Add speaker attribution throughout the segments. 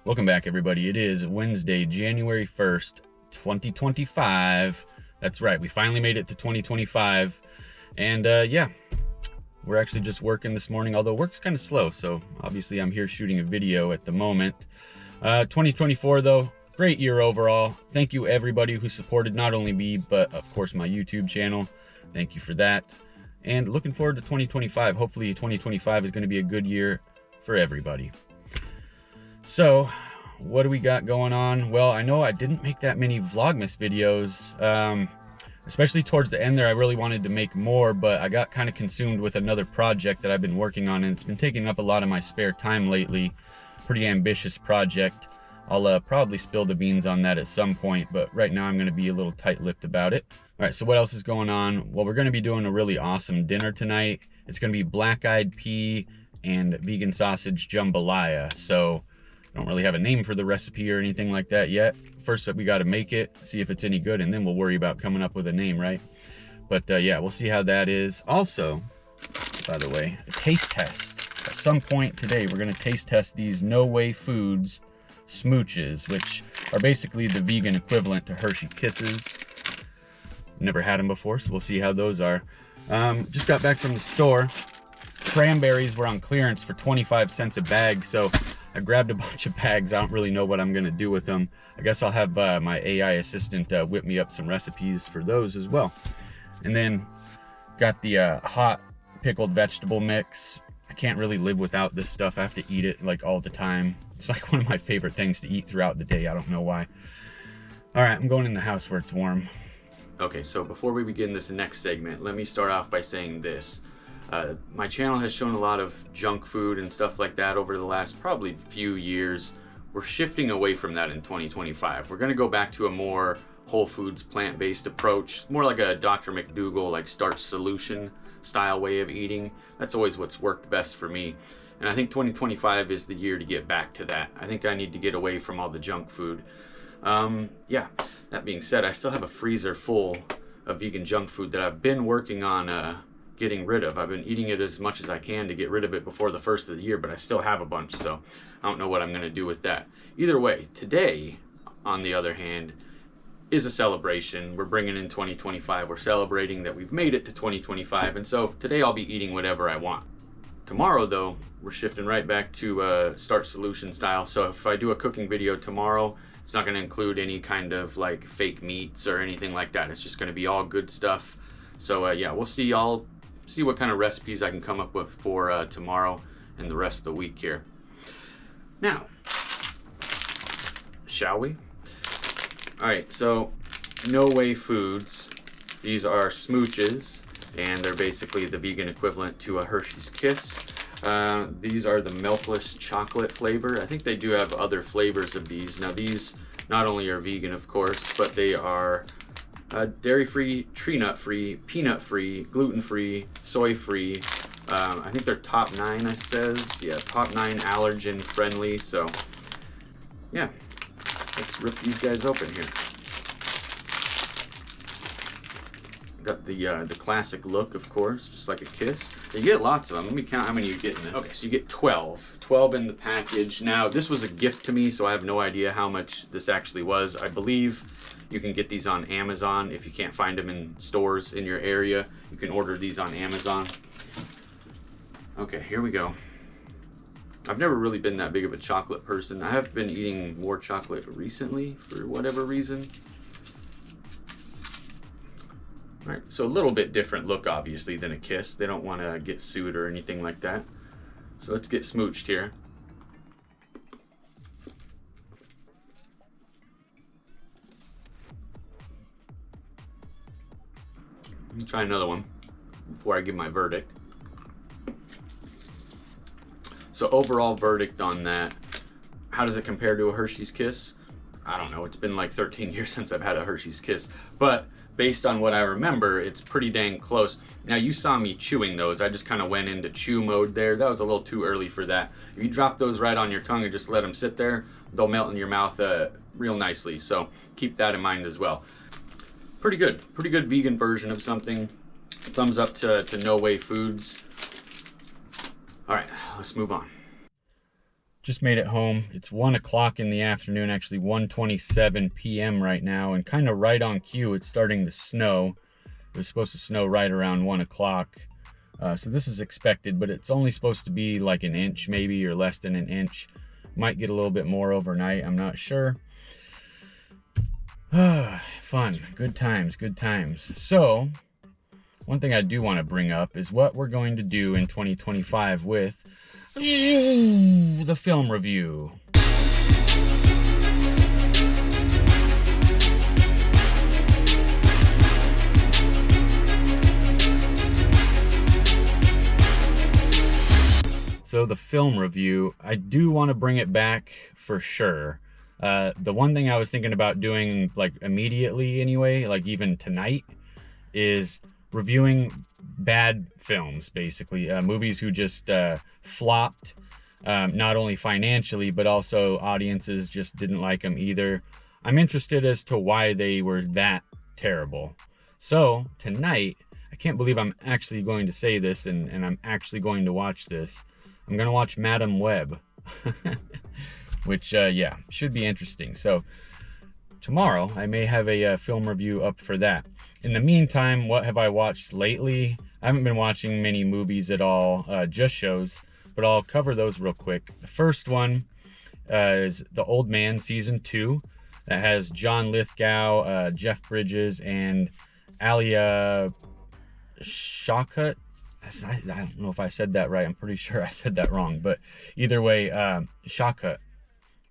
Speaker 1: Welcome back, everybody. It is Wednesday, January 1st, 2025. That's right, we finally made it to 2025. And yeah, we're actually just working this morning, although work's kind of slow, so obviously I'm here shooting a video at the moment. 2024, though, great year overall. Thank you, everybody who supported not only me, but of course my YouTube channel. Thank you for that. And looking forward to 2025. Hopefully 2025 is going to be a good year for everybody. So, what do we got going on? Well, I know I didn't make that many Vlogmas videos, especially towards the end there. I really wanted to make more, but I got kind of consumed with another project that I've been working on, and it's been taking up a lot of my spare time lately. Pretty ambitious project. I'll probably spill the beans on that at some point, but right now I'm going to be a little tight-lipped about it. All right, so what else is going on? Well, we're going to be doing a really awesome dinner tonight. It's going to be black-eyed pea and vegan sausage jambalaya. So I don't really have a name for the recipe or anything like that yet. First up, we got to make it, see if it's any good, and then we'll worry about coming up with a name, right? But yeah, we'll see how that is. Also, by the way, a taste test. At some point today, we're going to taste test these No Whey Foods Smooches, which are basically the vegan equivalent to Hershey Kisses. Never had them before, so we'll see how those are. Just got back from the store. Cranberries were on clearance for 25 cents a bag, so I grabbed a bunch of bags. I don't really know what I'm gonna do with them. I guess I'll have my AI assistant whip me up some recipes for those as well. And then got the hot pickled vegetable mix. I can't really live without this stuff. I have to eat it like all the time. It's like one of my favorite things to eat throughout the day. I don't know why. All right, I'm going in the house where it's warm. Okay, so before we begin this next segment, let me start off by saying this. My channel has shown a lot of junk food and stuff like that over the last probably few years. We're shifting away from that in 2025. We're going to go back to a more whole foods, plant-based approach, more like a Dr. McDougall, like starch solution style way of eating. That's always what's worked best for me. And I think 2025 is the year to get back to that. I think I need to get away from all the junk food. Yeah, that being said, I still have a freezer full of vegan junk food that I've been working on getting rid of. I've been eating it as much as I can to get rid of it before the first of the year, but I still have a bunch, so I don't know what I'm going to do with that. Either way, today, on the other hand, is a celebration. We're bringing in 2025. We're celebrating that we've made it to 2025, and so today I'll be eating whatever I want. Tomorrow, though, we're shifting right back to starch solution style, so if I do a cooking video tomorrow, it's not going to include any kind of like fake meats or anything like that. It's just going to be all good stuff. So yeah, we'll see. I'll see what kind of recipes I can come up with for tomorrow and the rest of the week here. Now, shall we? All right, so No Whey Foods. These are Smooches, and they're basically the vegan equivalent to a Hershey's Kiss. These are the milkless chocolate flavor. I think they do have other flavors of these. Now these not only are vegan, of course, but they are dairy-free, tree nut-free, peanut-free, gluten-free, soy-free. I think they're top 9, it says. Yeah, top 9 allergen-friendly. So, yeah, let's rip these guys open here. Got the classic look, of course, just like a Kiss. You get lots of them. Let me count how many you get in this. Okay, so you get 12. 12 in the package. Now, this was a gift to me, so I have no idea how much this actually was. I believe you can get these on Amazon. If you can't find them in stores in your area, you can order these on Amazon. Okay, here we go. I've never really been that big of a chocolate person. I have been eating more chocolate recently for whatever reason. All right, so a little bit different look, obviously, than a Kiss. They don't want to get sued or anything like that. So let's get smooched here. Let me try another one before I give my verdict. So overall verdict on that, how does it compare to a Hershey's Kiss? I don't know, it's been like 13 years since I've had a Hershey's Kiss, but based on what I remember, it's pretty dang close. Now, you saw me chewing those. I just kind of went into chew mode there. That was a little too early for that. If you drop those right on your tongue and just let them sit there, they'll melt in your mouth real nicely. So keep that in mind as well. Pretty good vegan version of something. Thumbs up to No Whey Foods. All right, let's move on. just made it home. It's 1 o'clock in the afternoon, actually 1:27 p.m. right now, and kind of right on cue, it's starting to snow. It was supposed to snow right around 1 o'clock. So this is expected, but it's only supposed to be like an inch maybe, or less than an inch. Might get a little bit more overnight, I'm not sure. Fun, good times, good times. So, one thing I do want to bring up is what we're going to do in 2025 with the film review. So the film review, I do want to bring it back for sure. The one thing I was thinking about doing, like immediately anyway, like even tonight, is reviewing bad films, basically. Movies who just flopped, not only financially, but also audiences just didn't like them either. I'm interested as to why they were that terrible. So tonight, I can't believe I'm actually going to say this, and I'm actually going to watch this. I'm going to watch Madam Web. Which, yeah, should be interesting. So tomorrow I may have a film review up for that. In the meantime, what have I watched lately? I haven't been watching many movies at all, just shows, but I'll cover those real quick. The first one is The Old Man Season 2. That has John Lithgow, Jeff Bridges, and Alia Shawkat. I don't know if I said that right. I'm pretty sure I said that wrong, but either way, Shawkat.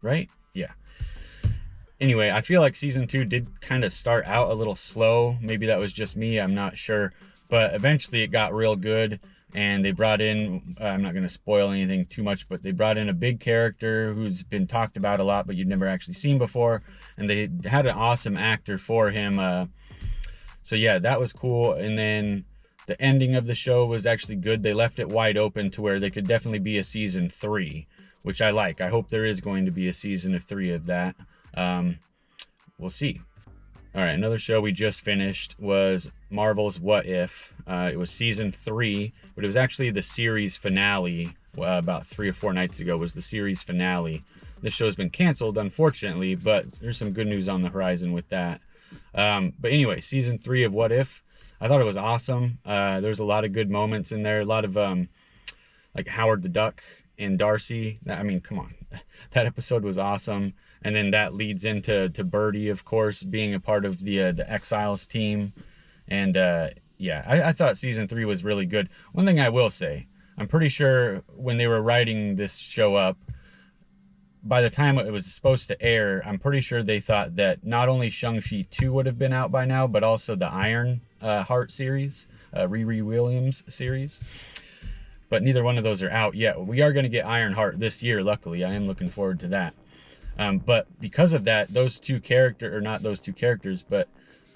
Speaker 1: Right? Yeah. Anyway, I feel like season 2 did kind of start out a little slow. Maybe that was just me, I'm not sure. But eventually it got real good, and they brought in, I'm not going to spoil anything too much, but they brought in a big character who's been talked about a lot, but you've never actually seen before. And they had an awesome actor for him. So yeah, that was cool. And then the ending of the show was actually good. They left it wide open to where they could definitely be a season 3. Which I like. I hope there is going to be a season 3 of that. We'll see. All right, another show we just finished was Marvel's What If. It was season 3, but it was actually the series finale. About 3 or 4 nights ago was the series finale. This show's been canceled, unfortunately, but there's some good news on the horizon with that. But anyway, season 3 of What If. I thought it was awesome. There's a lot of good moments in there. A lot of like Howard the Duck and Darcy. I mean, come on. That episode was awesome. And then that leads into Birdie, of course, being a part of the Exiles team. And yeah, I thought season 3 was really good. One thing I will say, I'm pretty sure when they were writing this show up, by the time it was supposed to air, I'm pretty sure they thought that not only Shang-Chi 2 would have been out by now, but also the Iron Heart series, Riri Williams series. But neither one of those are out yet. We are going to get Ironheart this year, luckily. I am looking forward to that. But because of that, those two characters, or not those two characters, but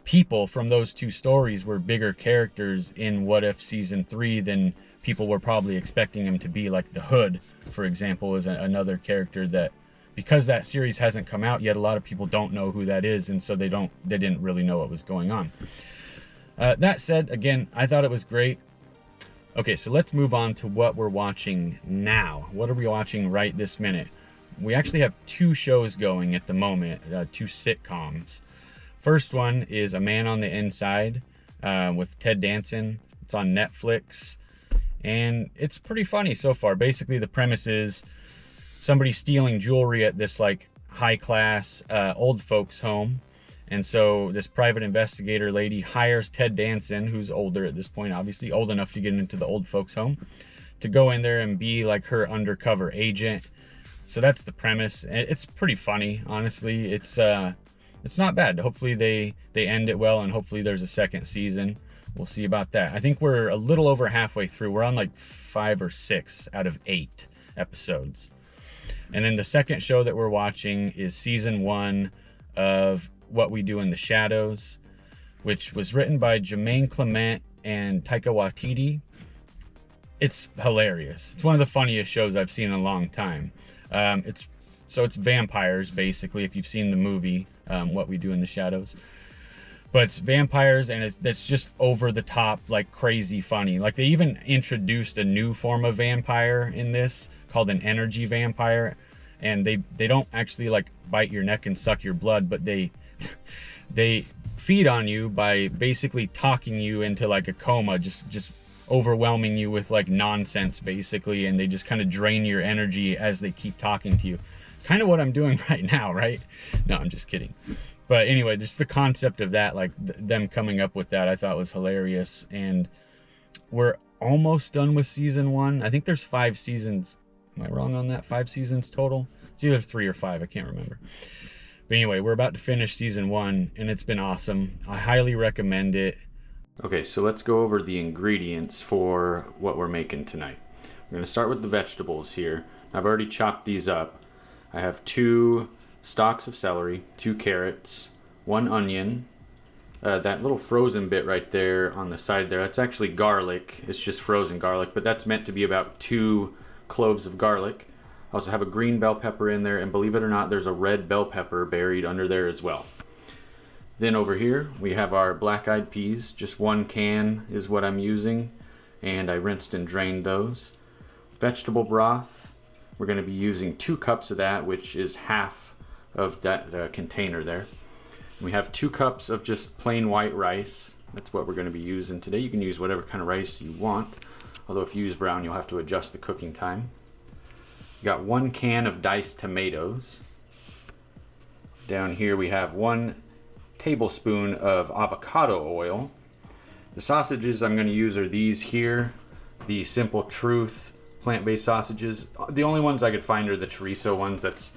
Speaker 1: people from those two stories were bigger characters in What If Season 3 than people were probably expecting them to be. Like the Hood, for example, is another character that, because that series hasn't come out yet, a lot of people don't know who that is, and so they didn't really know what was going on. That said, again, I thought it was great. Okay, so let's move on to what we're watching now. What are we watching right this minute? We actually have 2 shows going at the moment, 2 sitcoms. First one is A Man on the Inside with Ted Danson. It's on Netflix, and it's pretty funny so far. Basically, the premise is somebody stealing jewelry at this like high-class old folks home. And so this private investigator lady hires Ted Danson, who's older at this point, obviously old enough to get into the old folks home, to go in there and be like her undercover agent. So that's the premise. It's pretty funny, honestly. It's not bad. Hopefully they end it well, and hopefully there's a second season. We'll see about that. I think we're a little over halfway through. We're on like 5 or 6 out of 8 episodes. And then the second show that we're watching is season 1 of What We Do in the Shadows, which was written by Jermaine Clement and Taika Waititi. It's hilarious. It's one of the funniest shows I've seen in a long time. It's vampires, basically, if you've seen the movie, What We Do in the Shadows. but it's vampires, and it's just over the top, like crazy funny. Like they even introduced a new form of vampire in this called an energy vampire, and they don't actually like bite your neck and suck your blood, but they feed on you by basically talking you into like a coma, just overwhelming you with like nonsense basically, and they just kind of drain your energy as they keep talking to you. Kind of what I'm doing right now, right? No, I'm just kidding. But anyway, just the concept of that, like them coming up with that, I thought was hilarious. And we're almost done with season 1. I think there's 5 seasons. Am I wrong on that? 5 seasons total? It's either 3 or 5, I can't remember. But anyway, we're about to finish season 1, and it's been awesome. I highly recommend it. Okay, so let's go over the ingredients for what we're making tonight. We're going to start with the vegetables here. I've already chopped these up. I have 2 stalks of celery, 2 carrots, 1 onion. That little frozen bit right there on the side there, that's actually garlic. It's just frozen garlic, but that's meant to be about 2 cloves of garlic. I also have a green bell pepper in there, and believe it or not, there's a red bell pepper buried under there as well. Then over here, we have our black-eyed peas. Just 1 can is what I'm using, and I rinsed and drained those. Vegetable broth, we're going to be using 2 cups of that, which is half of that container there. We have 2 cups of just plain white rice. That's what we're going to be using today. You can use whatever kind of rice you want, although if you use brown, you'll have to adjust the cooking time. We got 1 can of diced tomatoes. Down here we have 1 tablespoon of avocado oil. The sausages I'm going to use are these here, the Simple Truth plant-based sausages. The only ones I could find are the chorizo ones. That's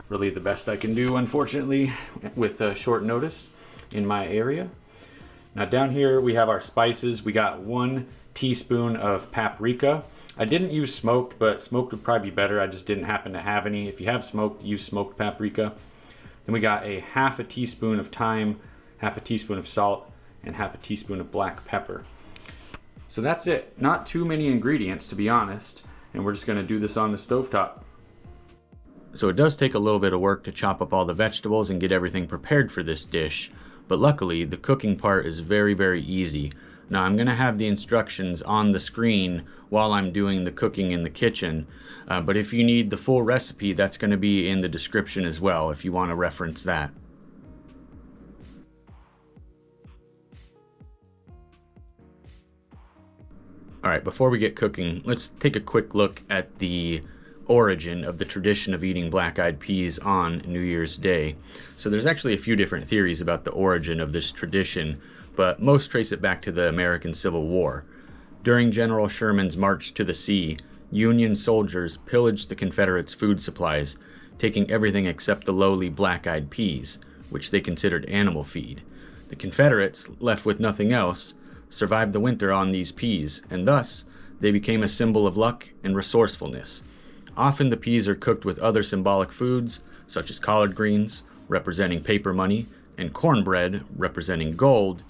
Speaker 1: really the best I can do, unfortunately, with short notice in my area. Now down here we have our spices. We got 1 teaspoon of paprika. I didn't use smoked, but smoked would probably be better. I just didn't happen to have any. If you have smoked, use smoked paprika. Then we got a half a teaspoon of thyme, half a teaspoon of salt, and half a teaspoon of black pepper. So that's it. Not too many ingredients, to be honest. And we're just going to do this on the stovetop. So it does take a little bit of work to chop up all the vegetables and get everything prepared for this dish. But luckily, the cooking part is very, very easy. Now I'm going to have the instructions on the screen while I'm doing the cooking in the kitchen. But if you need the full recipe, that's going to be in the description as well if you want to reference that. Alright, before we get cooking, let's take a quick look at the origin of the tradition of eating black-eyed peas on New Year's Day. So there's actually a few different theories about the origin of this tradition, but most trace it back to the American Civil War. During General Sherman's march to the sea, Union soldiers pillaged the Confederates' food supplies, taking everything except the lowly black-eyed peas, which they considered animal feed. The Confederates, left with nothing else, survived the winter on these peas, and thus they became a symbol of luck and resourcefulness. Often the peas are cooked with other symbolic foods, such as collard greens, representing paper money, and cornbread, representing gold.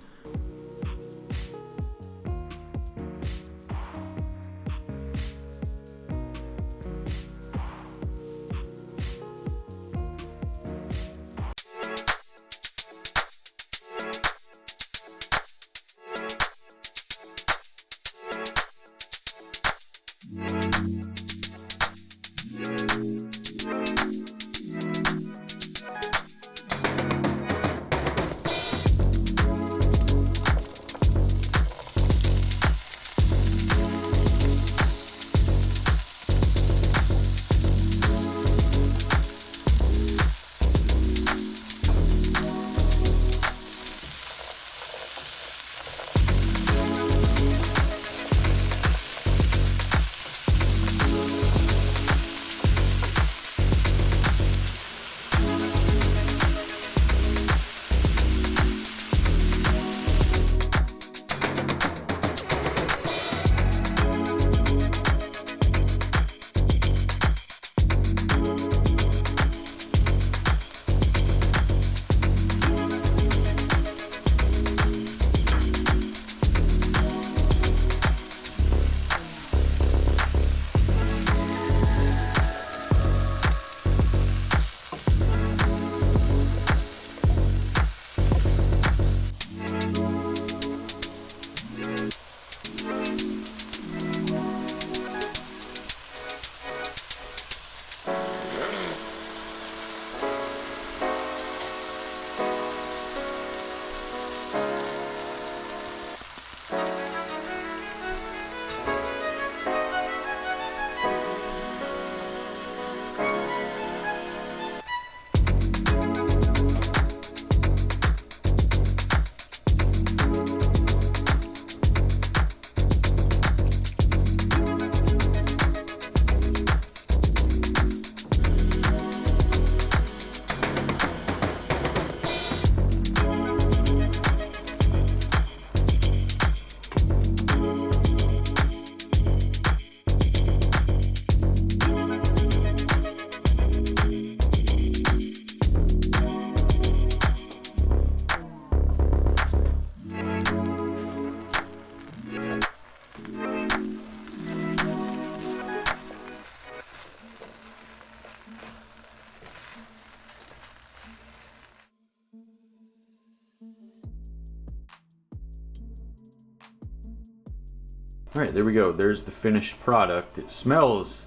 Speaker 1: All right, there we go. There's the finished product. It smells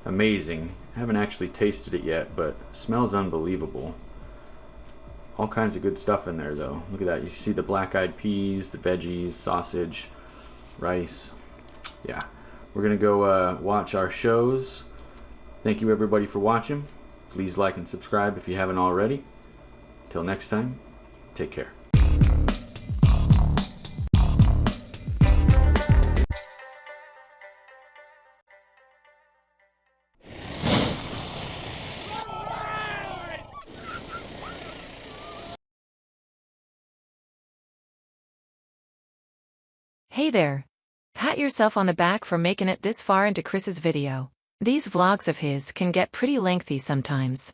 Speaker 1: amazing. I haven't actually tasted it yet, but it smells unbelievable. All kinds of good stuff in there though. Look at that. You see the black-eyed peas, the veggies, sausage, rice. Yeah, we're gonna go watch our shows. Thank you everybody for watching. Please like and subscribe if you haven't already. Till next time, take care.
Speaker 2: Hey there! Pat yourself on the back for making it this far into Chris's video. These vlogs of his can get pretty lengthy sometimes.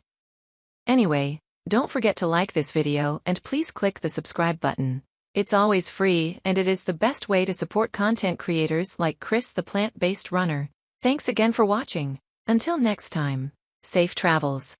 Speaker 2: Anyway, don't forget to like this video and please click the subscribe button. It's always free and it is the best way to support content creators like Chris the plant-based runner. Thanks again for watching. Until next time, safe travels.